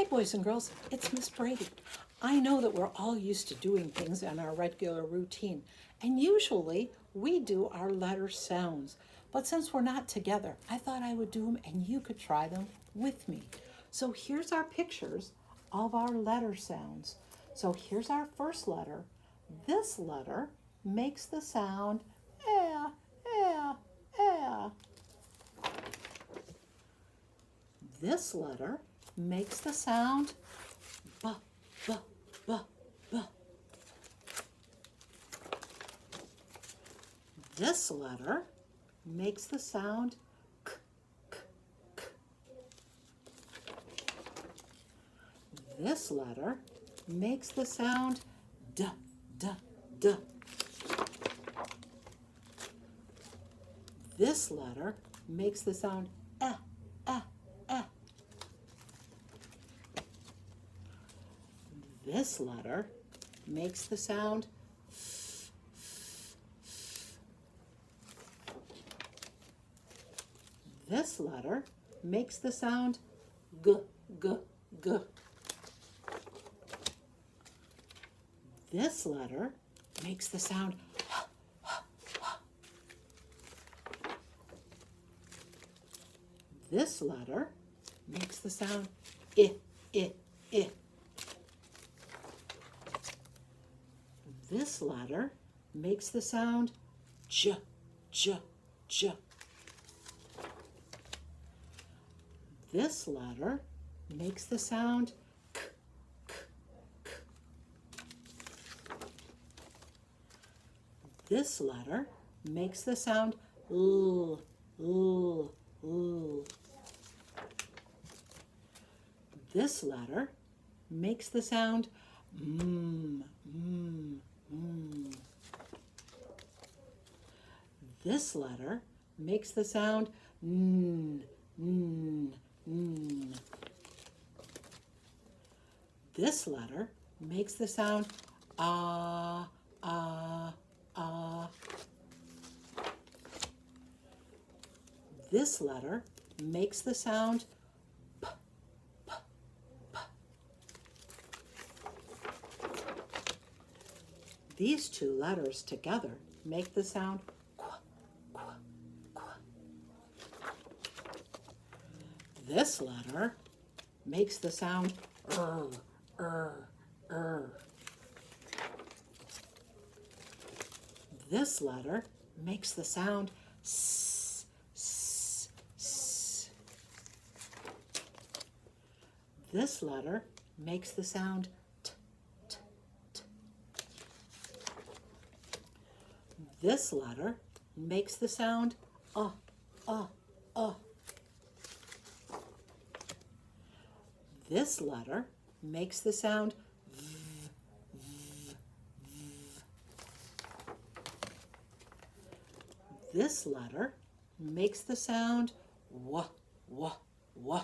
Hi, boys and girls, it's Miss Brady. I know that we're all used to doing things in our regular routine, and usually we do our letter sounds. But since we're not together, I thought I would do them and you could try them with me. So here's our pictures of our letter sounds. So here's our first letter. This letter makes the sound eh, eh, eh. This letter makes the sound b, b, b, b. This letter makes the sound k, k, k. This letter makes the sound d, d, d. This letter makes the sound eh, eh, eh. This letter makes the sound f, f, f. This letter makes the sound g, g, g. This letter makes the sound h, h, h. This letter makes the sound I, I, I. This letter makes the sound j, j, j. This letter makes the sound k, k, k. This letter makes the sound l, l, l. This letter makes the sound mm, mm, mm. This letter makes the sound n, n, n. This letter makes the sound ah, ah, ah. This letter makes the sound p, p, p. These two letters together make the sound qu, qu, qu. This letter makes the sound er. This letter makes the sound s, s, s. This letter makes the sound t, t, t. This letter makes the sound uh. This letter makes the sound v, v, v. This letter makes the sound w, w, w.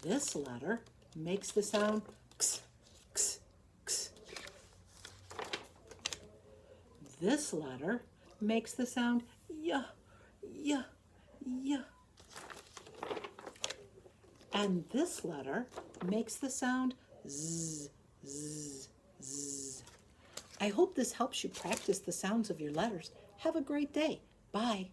This letter makes the sound x, x, x. This letter makes the sound y, y, y. And this letter makes the sound z, z, z. I hope this helps you practice the sounds of your letters. Have a great day. Bye.